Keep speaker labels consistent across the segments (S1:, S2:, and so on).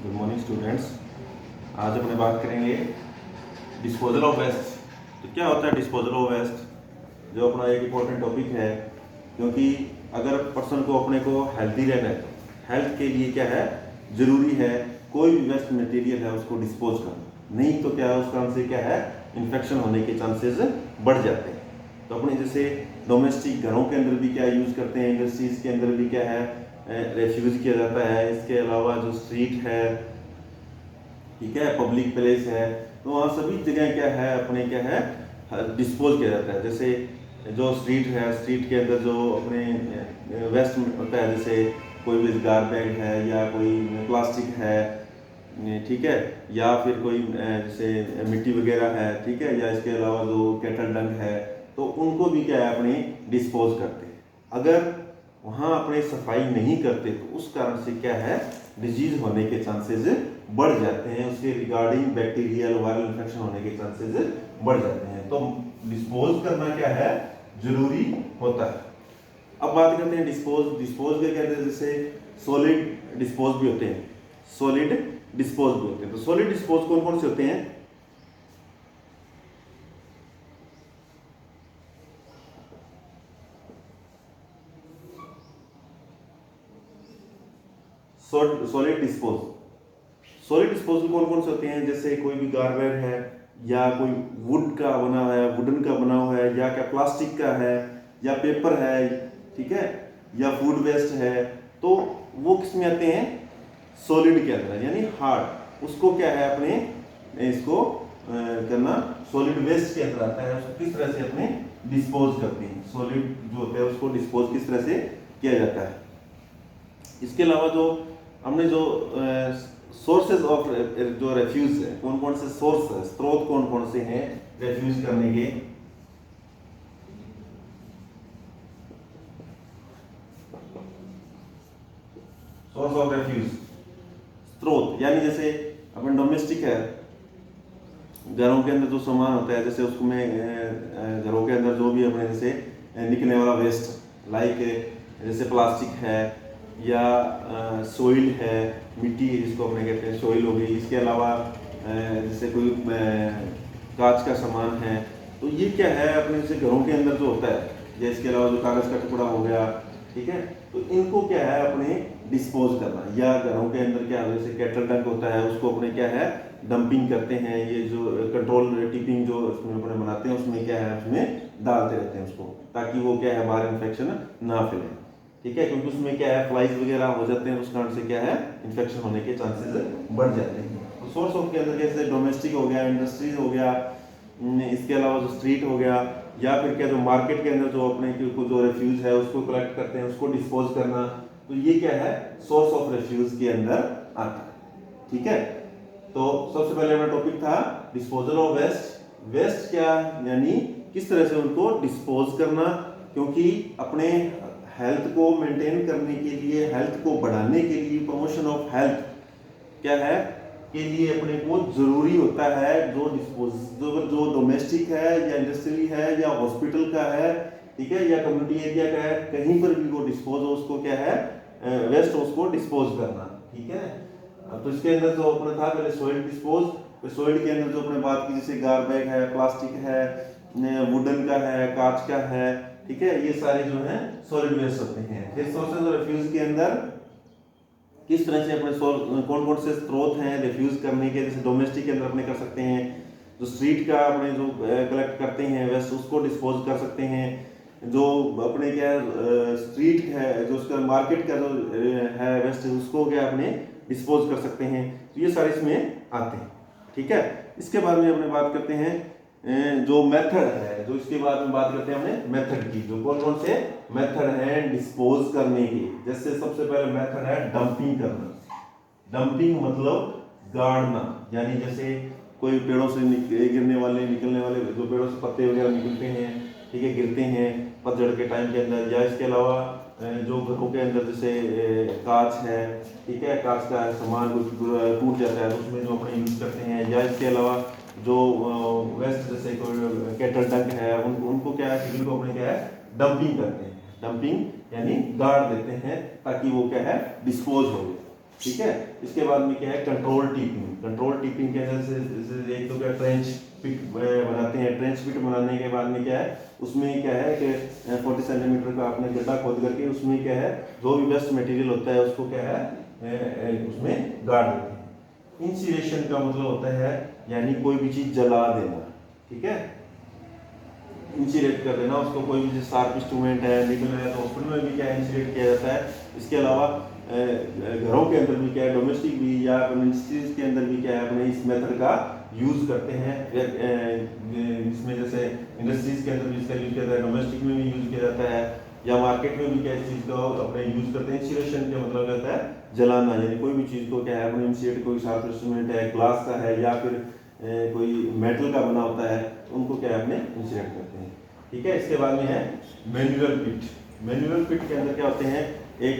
S1: Good morning students. आज अपने बात करेंगे डिस्पोजल ऑफ वेस्ट। तो क्या होता है डिस्पोजल ऑफ वेस्ट, जो अपना एक इम्पोर्टेंट टॉपिक है, क्योंकि अगर पर्सन को अपने को हेल्दी रहना है, हेल्थ के लिए क्या है ज़रूरी है, कोई भी वेस्ट मटेरियल है उसको डिस्पोज करना, नहीं तो क्या है उस कारण से क्या है इन्फेक्शन होने के चांसेस बढ़ जाते हैं। तो अपने जैसे डोमेस्टिक घरों के अंदर भी क्या यूज़ करते हैं, इंडस्ट्रीज़ के अंदर भी क्या है रेफ्यूज किया जाता है। इसके अलावा जो स्ट्रीट है, ठीक है, पब्लिक प्लेस है, तो वहाँ सभी जगह क्या है अपने क्या है डिस्पोज किया जाता है। जैसे जो स्ट्रीट है, स्ट्रीट के अंदर जो अपने वेस्ट होता है, जैसे कोई भी गारबेज है या कोई प्लास्टिक है, ठीक है, या फिर कोई जैसे मिट्टी वगैरह है, ठीक है, या इसके अलावा जो केटल डंग है, तो उनको भी क्या है अपने डिस्पोज करते हैं। अगर वहाँ अपने सफाई नहीं करते तो उस कारण से क्या है डिजीज होने के चांसेस बढ़ जाते हैं, उसके रिगार्डिंग बैक्टीरियल वायरल इन्फेक्शन होने के चांसेस बढ़ जाते हैं। तो डिस्पोज करना क्या है जरूरी होता है। अब बात करते हैं डिस्पोज के कहते हैं जैसे सॉलिड डिस्पोज भी होते हैं, सॉलिड डिस्पोज भी होते हैं। तो सॉलिड डिस्पोज कौन कौन से होते हैं? सॉलिड डिस्पोजल कौन कौन से होते हैं? जैसे कोई भी गारबेज है, या कोई वुड का बना हुआ है, वुडन का बना हुआ है, या क्या प्लास्टिक का है, या पेपर है, ठीक है, या फूड वेस्ट है, तो वो किस में आते हैं? सॉलिड के अंदर, यानी हार्ड। उसको क्या है अपने इसको करना सॉलिड वेस्ट के अंदर आता है। उसको किस तरह से अपने डिस्पोज करते हैं, सॉलिड जो होता है उसको डिस्पोज किस तरह से किया जाता है। इसके अलावा जो हमने जो सोर्सेज ऑफ जो रेफ्यूज है, कौन कौन से सोर्स है, स्रोत कौन कौन से हैं रेफ्यूज करने के? सोर्स ऑफ रेफ्यूज, स्रोत, यानी जैसे अपन डोमेस्टिक है, घरों के अंदर जो सामान होता है, जैसे उसमें घरों के अंदर जो भी अपने जैसे निकलने वाला वेस्ट, लाइक जैसे प्लास्टिक है, या सोइल है, मिट्टी जिसको अपने कहते हैं सोइल हो गई। इसके अलावा जैसे कोई कांच का सामान है, तो ये क्या है अपने जैसे घरों के अंदर जो होता है, या इसके अलावा जो कागज़ का टुकड़ा हो गया, ठीक है, तो इनको क्या है अपने डिस्पोज करना। या घरों के अंदर क्या है जैसे केटल डंक होता है, उसको अपने क्या है डंपिंग करते हैं। ये जो कंट्रोल टिपिंग जो उसमें अपने बनाते हैं, उसमें क्या है उसमें डालते रहते हैं उसको, ताकि वो क्या है बाहर इन्फेक्शन ना फैले, ठीक है, क्योंकि उसमें क्या है फ्लाइज वगैरह हो जाते हैं, उस कारण से क्या है इन्फेक्शन होने के चांसेस बढ़ जाते हैं। तो सोर्स ऑफ के अंदर जैसे डोमेस्टिक हो गया, इंडस्ट्रीज हो गया, इसके अलावा जो स्ट्रीट हो गया, या फिर क्या जो मार्केट के अंदर जो अपने जो रेफ्यूज है उसको कलेक्ट करते हैं, उसको डिस्पोज करना, तो ये क्या है सोर्स ऑफ रेफ्यूज के अंदर आता है, ठीक है। तो सबसे पहले हमारा टॉपिक था डिस्पोजल ऑफ वेस्ट। वेस्ट क्या यानी किस तरह से उनको डिस्पोज करना, क्योंकि अपने हेल्थ को मेंटेन करने के लिए, हेल्थ को बढ़ाने के लिए, प्रमोशन ऑफ हेल्थ क्या है के लिए अपने को जरूरी होता है जो जो डोमेस्टिक है, या इंडस्ट्री है, या हॉस्पिटल का है, ठीक है, या कम्युनिटी एरिया का है, कहीं पर भी वो डिस्पोज हो, उसको क्या है वेस्ट उसको डिस्पोज करना, ठीक है। तो इसके अंदर जो अपने था पहले सॉइल डिस्पोज, तो सॉइल के अंदर जो अपने बात की जैसे गारबेज है, प्लास्टिक है, वुडन का है, कांच का है, ठीक है, ये सारे जो हैं सॉलिड वेस्ट होते हैं। फिर सोर्सेज ऑफ रेफ्यूज के अंदर किस तरह से अपने कौन कौन से स्रोत हैं रेफ्यूज करने के, जैसे डोमेस्टिक के अंदर अपने कर सकते हैं, जो स्ट्रीट का अपने जो कलेक्ट करते हैं वेस्ट उसको डिस्पोज कर सकते हैं, जो अपने क्या स्ट्रीट है जो उसका मार्केट का जो है वेस्ट उसको क्या अपने डिस्पोज कर सकते हैं। तो ये सारे इसमें आते हैं, ठीक है। इसके बाद में अपने बात करते हैं जो मेथड है, जो इसके बाद में बात करते हैं हमने मेथड की, जो कौन कौन से मेथड हैं डिस्पोज करने के। जैसे सबसे पहले मेथड है डंपिंग करना। डंपिंग मतलब गाड़ना, यानी जैसे कोई पेड़ों से निकलने वाले जो पेड़ों से पत्ते वगैरह निकलते हैं, ठीक है, गिरते हैं पतझड़ के टाइम के अंदर, या इसके अलावा जो घरों के अंदर जैसे कांच है, ठीक है, कांच का सामान कुछ टूट जाता है तो उसमें जो अपने यूज करते हैं, या इसके अलावा जो वेस्ट जैसे कोई केटल डंक है, उनको क्या है सिविल को अपने क्या है डंपिंग करते हैं। डंपिंग यानी गाड़ देते हैं ताकि वो क्या है डिस्पोज हो, ठीक है। इसके बाद में क्या है कंट्रोल टीपिंग। कंट्रोल टीपिंग के अंदर से एक तो क्या ट्रेंच पिट बनाते हैं। ट्रेंच पिट बनाने के बाद में क्या है उसमें क्या है कि 40 सेंटीमीटर का आपने गड्ढा खोद करके उसमें क्या है जो भी वेस्ट मटेरियल होता है उसको क्या है उसमें गाड़ देते हैं। इंसिलेशन का मतलब होता है यानी कोई भी चीज जला देना, ठीक है, इंसुलेट कर देना उसको। कोई भी शार्प इंस्ट्रूमेंट है निकल रहा है तो हॉस्पिटल में भी क्या इंसुलेट किया जाता है। इसके अलावा घरों के अंदर भी क्या है डोमेस्टिक भी या इंडस्ट्रीज के अंदर भी क्या है अपने इस मेथड का यूज करते हैं। इसमें जैसे इंडस्ट्रीज के अंदर भी इसका यूज किया जाता है, डोमेस्टिक में भी यूज किया जाता है या मार्केट में भी क्या इस चीज का अपने यूज करते हैं। इंसुलेशन का मतलब होता है जलाना, यानी कोई भी चीज को क्या है अपने इंसुलेट, कोई शार्प इंस्ट्रूमेंट है ग्लास का है या फिर कोई मेटल का बना होता है उनको क्या है अपने इंसुलेट करते हैं, ठीक है। इसके बाद में है मैनुअल पिट। मैनुअल पिट के अंदर क्या होते हैं एक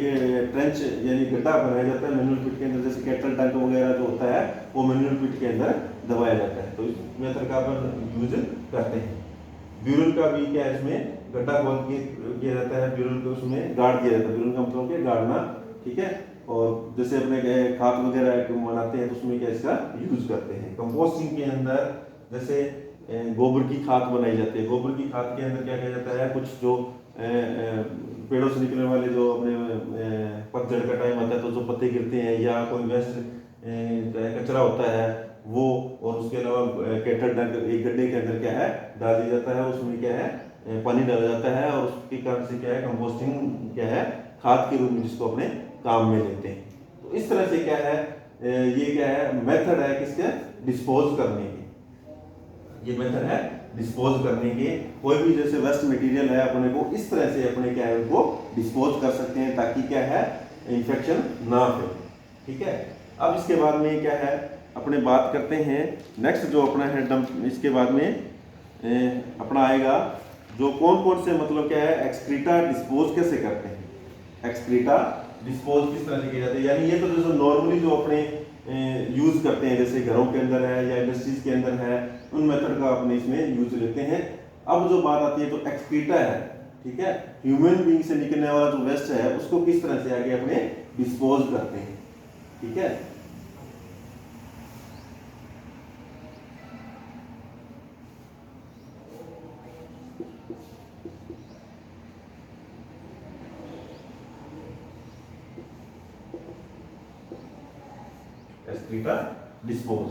S1: ट्रेंच यानी गड्ढा बनाया जाता है मैनुअल पिट के अंदर, जैसे कैटल टैंक वगैरह जो होता है वो मैनुअल पिट के अंदर दबाया जाता है, तो इस मेथड का अपन यूज करते हैं। ब्यूरल का भी क्या है इसमें गड्ढा खोद के किया जाता है, ब्यूरल को उसमें गाड़ दिया जाता है। ब्यूरल का मतलब क्या गाड़ना, ठीक है। और जैसे अपने खाद वगैरह बनाते हैं तो उसमें क्या इसका यूज करते हैं। कंपोस्टिंग के अंदर जैसे गोबर की खाद बनाई जाती है। गोबर की खाद के अंदर क्या किया जाता है कुछ जो पेड़ों से निकलने वाले जो अपने पतझड़ का टाइम आता है तो जो पत्ते गिरते हैं या कोई वेस्ट कचरा होता है वो, और उसके अलावा कैटल टैंक एक गड्ढे के अंदर क्या है डाल दिया जाता है, उसमें क्या है पानी डाला जाता है और उसके कारण से क्या है कंपोस्टिंग क्या है खाद के रूप में जिसको अपने काम में लेते हैं। तो इस तरह से क्या है ये क्या है मेथड है किसके डिस्पोज करने के। ये मेथड है डिस्पोज करने के। कोई भी जैसे वेस्ट मटेरियल है अपने को इस तरह से अपने क्या है उनको डिस्पोज कर सकते हैं ताकि क्या है इन्फेक्शन ना फैले, ठीक है। अब इसके बाद में क्या है अपने बात करते हैं नेक्स्ट जो अपना है डंप। इसके बाद में अपना आएगा जो कौन कौन से मतलब क्या है एक्सक्रीटा डिस्पोज कैसे करते हैं। एक्सक्रीटा डिस्पोज किस तरह से किए जाते हैं, यानी ये तो जैसे नॉर्मली जो अपने यूज करते हैं जैसे घरों के अंदर है या इंडस्ट्रीज के अंदर है उन मेथड का अपने इसमें यूज लेते हैं। अब जो बात आती है तो एक्सक्रीटा है, ठीक है, ह्यूमन बीइंग से निकलने वाला जो वेस्ट है उसको किस तरह से आगे अपने डिस्पोज करते हैं, ठीक है। एक्सक्रीटा डिस्पोज,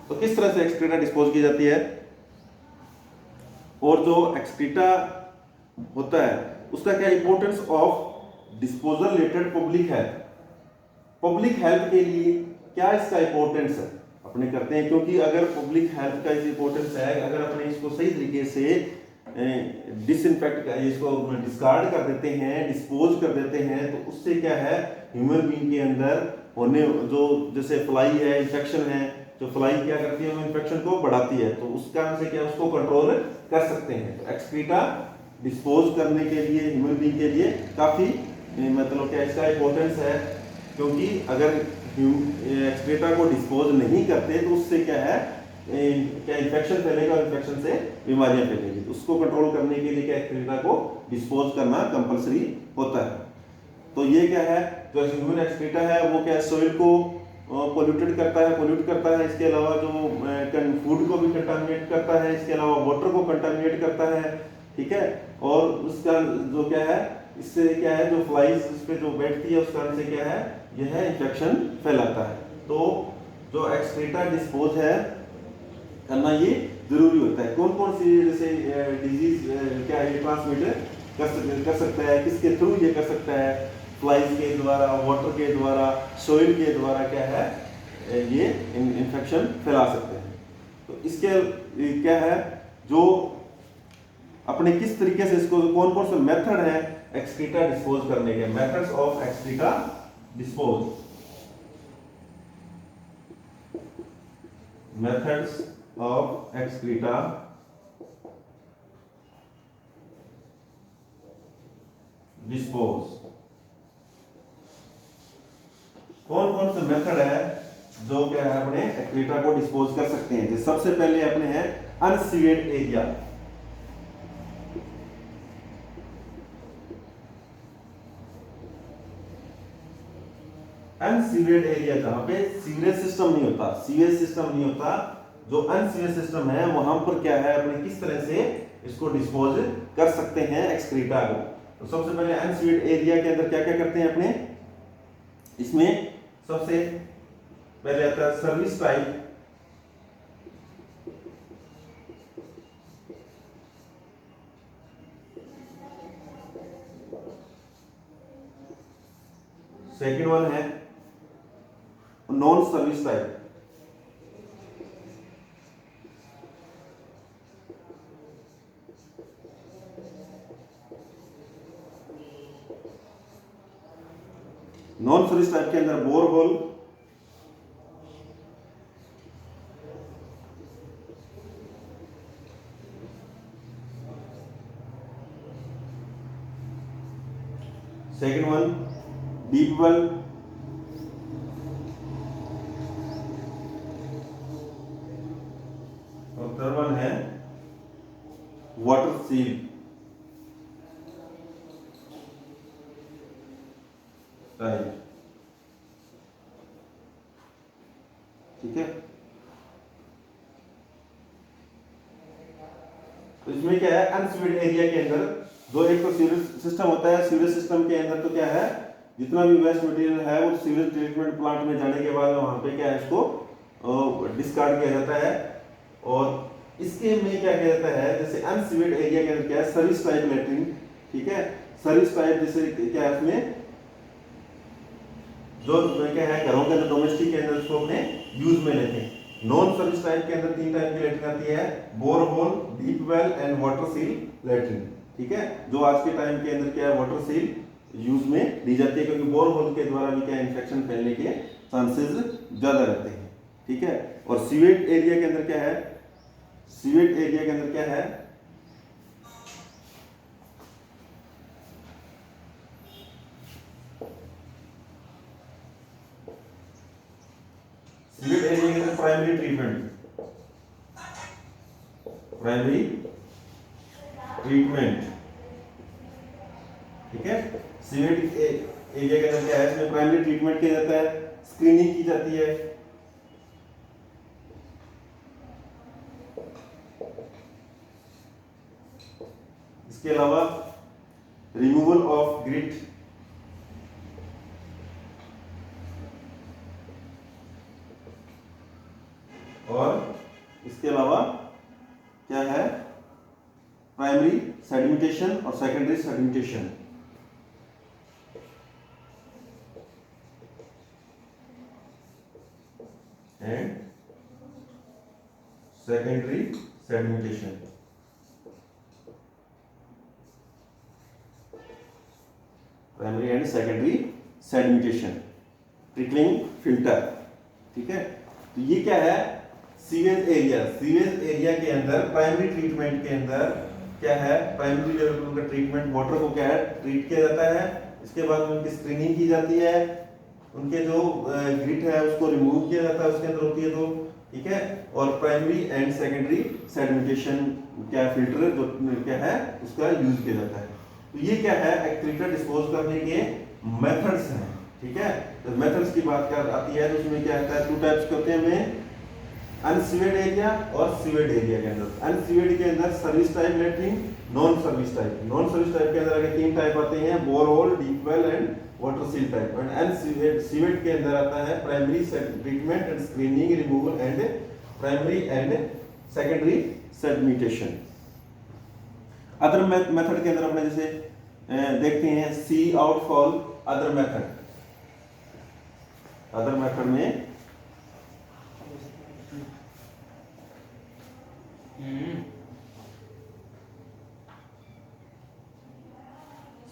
S1: तो किस तरह से एक्सक्रीटा डिस्पोज की जाती है और जो एक्सक्रीटा होता है उसका क्या importance of disposal related public health. Public health के लिए क्या इसका इंपॉर्टेंस है अपने करते हैं, क्योंकि अगर पब्लिक हेल्थ का इस इंपॉर्टेंस है अगर अपने इसको सही तरीके से डिसइंफेक्ट इसको डिस्कार्ड कर देते हैं डिस्पोज कर देते हैं तो उससे क्या है ह्यूमन बीइंग के अंदर होने जो जैसे फ्लाई है इन्फेक्शन है, जो फ्लाई क्या करती है वो इन्फेक्शन को बढ़ाती है, तो उस कारण से क्या उसको कंट्रोल कर सकते हैं। तो एक्सक्रीटा डिस्पोज करने के लिए ह्यूमन बीइंग के लिए काफ़ी मतलब क्या इसका इंपॉर्टेंस है, क्योंकि अगर एक्सक्रीटा को डिस्पोज नहीं करते तो उससे क्या है क्या इन्फेक्शन फैलेगा, इन्फेक्शन से बीमारियां फैलेंगी। तो उसको कंट्रोल करने के लिए क्या एक्सक्रीटा को डिस्पोज करना कंपलसरी होता है। तो ये क्या है जो ह्यूमन एक्सक्रीटा है वो क्या सॉइल को पोल्यूटेड करता है, पोल्यूट करता है। इसके अलावा जो फूड को भी कंटामिनेट करता है, इसके अलावा वाटर को कंटामिनेट करता है, ठीक है। और उसका जो क्या है इससे क्या है जो फ्लाइज इस पे जो बैठती है उस कारण से क्या है यह इन्फेक्शन फैलाता है। तो जो एक्सक्रीटा डिस्पोज है करना ये जरूरी होता है। कौन कौन सी जैसे डिजीज क्या ये ट्रांसमिट कर सकता है, किसके थ्रू ये कर सकता है, फ्लाइज के द्वारा, वाटर के द्वारा, सोइल के द्वारा क्या है ये इन्फेक्शन फैला सकते हैं। तो इसके क्या है जो अपने किस तरीके से इसको कौन कौन से मेथड है एक्सक्रीटा डिस्पोज करने के, methods of excreta dispose, methods of excreta dispose. कौन कौन से मेथड है जो क्या है अपने एक्सक्रीटा को डिस्पोज कर सकते हैं। सबसे पहले अपने हैं अनसीवेड एरिया। अनसीवेड एरिया जहाँ पे सीवरेज सिस्टम नहीं होता, सीवेज सिस्टम नहीं होता, जो अनसीवेज सिस्टम है वहां पर क्या है अपने किस तरह से इसको डिस्पोज कर सकते हैं एक्सक्रीटा को। तो सबसे पहले अनसीवेड एरिया के अंदर क्या क्या करते हैं अपने, इसमें सबसे पहले आता है सर्विस टाइप, सेकेंड वन है non service type, non service type के अंदर borehole, second one deep well, और थर्ड वन है वाटर सील। राइट, ठीक है। तो इसमें क्या है अनसीवेड एरिया के अंदर जो एक तो सीवरेज सिस्टम होता है, सीवरेज सिस्टम के अंदर तो क्या है जितना भी वेस्ट मटेरियल है वो सीवरेज ट्रीटमेंट प्लांट में जाने के बाद वहां पे क्या है इसको डिस्कार्ड किया जाता है। और इसके में क्या किया जाता है, जैसे अनसीवेड एरिया के अंदर क्या है सर्विस टाइप लेटरिन, ठीक है। सर्विस टाइप जैसे क्या है उसमें जो क्या है घरों के अंदर डोमेस्टिक के अंदर उसको अपने यूज में लेते हैं। नॉन सर्विस टाइप के अंदर तीन टाइप की लेटरिन आती है, borehole, deep well and water seal latrine, ठीक है। जो आज के टाइम के अंदर क्या है वाटर सील यूज में ली जाती है, क्योंकि बोरहोल के द्वारा भी क्या इन्फेक्शन फैलने के चांसेस ज्यादा रहते हैं, ठीक है। और सीवेज एरिया के अंदर क्या है, सीवेज एरिया के अंदर क्या है सीवेज एरिया के अंदर प्राइमरी ट्रीटमेंट, प्राइमरी ट्रीटमेंट, ठीक है। सीवेज एरिया के अंदर क्या है इसमें प्राइमरी ट्रीटमेंट किया जाता है, स्क्रीनिंग की जाती है, इसके अलावा रिमूवल ऑफ ग्रिट, और इसके अलावा क्या है प्राइमरी सेडिमेंटेशन और secondary sedimentation, and secondary sedimentation. Primary and secondary sedimentation, trickling filter, ठीक है। तो ये क्या है सीवेज एरिया। सीवेज एरिया के अंदर प्राइमरी ट्रीटमेंट के अंदर क्या है प्राइमरी लेवल का ट्रीटमेंट, वाटर को क्या है ट्रीट किया जाता है, इसके बाद उनकी स्क्रीनिंग की जाती है, उनके जो ग्रिट है उसको रिमूव किया जाता है उसके अंदर होती है तो, ठीक है। और प्राइमरी एंड सेकेंडरी सेडिमेंटेशन क्या फिल्टर जो क्या है उसका यूज किया जाता है। तो ये क्या है एक्टिविटी डिस्पोज करने के मेथड्स हैं, ठीक है। तो मेथड्स की बात कर आती है तो उसमें क्या होता है टू टाइप्स करते हैं हमें अनसीवेड एरिया और सीवेड एरिया के अंदर। अनसीवेड के अंदर service type latrine, non service type. Non service type के अंदर आगे तीन टाइप आते हैं, borehole, deep well and water seal type. And unsewered sewered के अंदर आता है primary treatment and screening, removal and primary and secondary sedimentation. Other method के अंदर अपने जैसे देखते हैं sea outfall other method. Other method में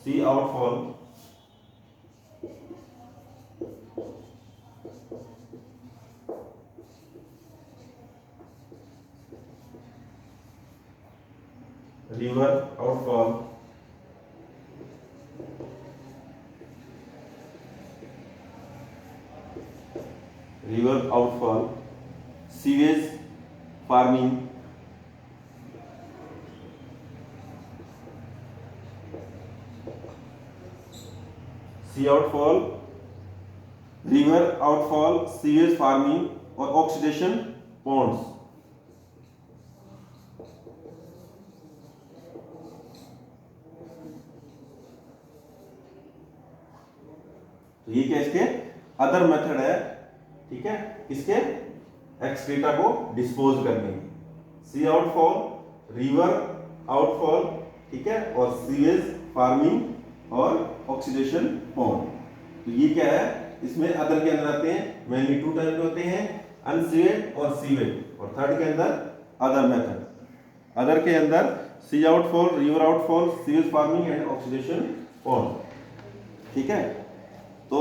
S1: सी outfall, river outfall, river outfall, sewage farming, sea outfall, river outfall, sewage farming और oxidation ponds. तो ये क्या इसके अदर मेथड है, ठीक है, किसके एक्सक्रीटा को डिस्पोज करने की। सी आउटफॉल, रिवर आउटफॉल, ठीक है, और सीवेज फार्मिंग और ऑक्सीडेशन पॉन्ड। तो ये क्या है, इसमें अदर के अंदर आते हैं, मेनली 2 टाइप के होते हैं, अनसीवेज और सीवेज, और थर्ड के अंदर अदर मेथड। अदर के अंदर sea outfall, river outfall, sewage farming and oxidation pond, ठीक है। तो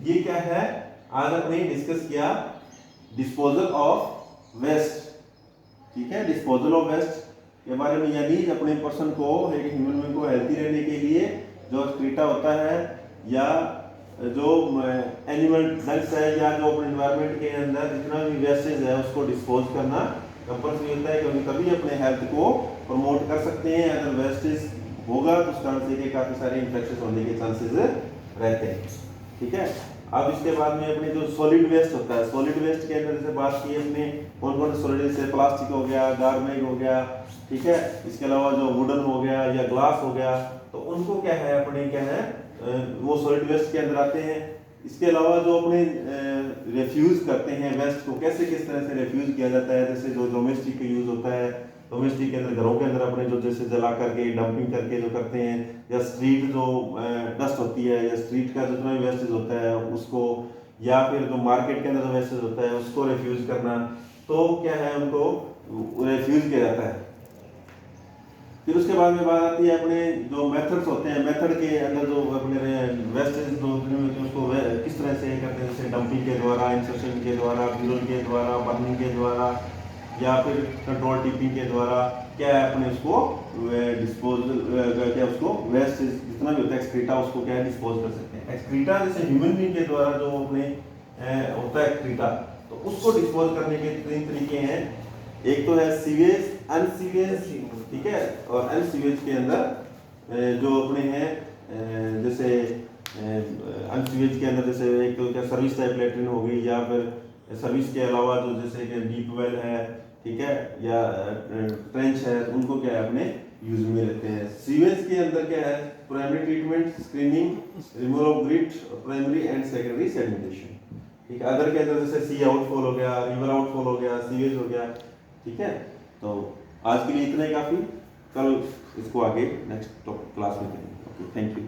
S1: ये क्या है, आज हमने डिस्कस किया डिस्पोजल ऑफ वेस्ट, ठीक है, डिस्पोजल ऑफ वेस्ट के बारे में, यानी अपने पर्सन को, एक ह्यूमन बीइंग को हेल्थी रहने के लिए जो एक्सक्रीटा होता है या जो एनिमल डंग्स है या जो अपने एनवायरनमेंट के अंदर जितना भी वेस्टेज है उसको डिस्पोज करना कंपल्सरी होता है, क्योंकि तभी अपने हेल्थ को प्रमोट कर सकते हैं। अगर वेस्टेज होगा तो उस कारण से काफ़ी सारे इन्फेक्शन होने के चांसेस रहते हैं, ठीक है। अब इसके बाद में अपने जो सॉलिड वेस्ट होता है, सॉलिड वेस्ट के अंदर जैसे बात की अपने कौन कौन से सॉलिड, जैसे प्लास्टिक हो गया, गारमेंट हो गया, ठीक है, इसके अलावा जो वुडन हो गया या ग्लास हो गया, तो उनको क्या है अपने क्या है वो सॉलिड वेस्ट के अंदर आते हैं। इसके अलावा जो अपने रेफ्यूज करते हैं वेस्ट को, कैसे किस तरह से रेफ्यूज किया जाता है, जैसे जो डोमेस्टिक यूज होता है, डोमेस्टिक के अंदर घरों के अंदर अपने जो जैसे जला करके डंपिंग करके जो करते हैं, या स्ट्रीट जो डस्ट होती है या स्ट्रीट का जितना भी वेस्टेज होता है उसको, या फिर जो मार्केट के अंदर जो वेस्टेज होता है उसको रेफ्यूज करना, तो क्या है उनको रेफ्यूज किया जाता है। फिर उसके बाद में बात आती है अपने जो मेथड्स होते हैं, मेथड के अंदर जो अपने वेस्टेज जो उसको किस तरह से करते हैं, जैसे डंपिंग के द्वारा, इंसर्शन के द्वारा, ब्यूरल के द्वारा, बर्निंग के द्वारा, या फिर कंट्रोल टिपिंग के द्वारा, क्या है अपने उसको डिस्पोजल, क्या उसको वेस्ट जितना भी होता है एक्सक्रीटा उसको क्या है डिस्पोज कर सकते हैं। एक्सक्रीटा जैसे ह्यूमन बीइंग के द्वारा जो अपने होता है एक्सक्रीटा, तो उसको डिस्पोज करने के 3 तरीके हैं। एक तो है सीवेज, अनसीवेज, ठीक है, और अनसीवेज के अंदर जो अपने हैं जैसे अनसीवेज के अंदर जैसे एक तो क्या सर्विस टाइप लेटरिन हो गई, या फिर सर्विस के अलावा जो जैसे कि डीप वेल है, ठीक है, या ट्रेंच है, उनको क्या है अपने यूज में लेते हैं। सीवेज के अंदर क्या है primary treatment, screening, removal of grit, primary and secondary sedimentation, ठीक है। अदर के अंदर जैसे सी आउटफॉल हो गया, रिवर आउटफॉल हो गया, सीवेज हो गया, ठीक है। तो आज के लिए इतना ही काफ़ी, कल इसको आगे नेक्स्ट क्लास में करेंगे। Okay, thank you.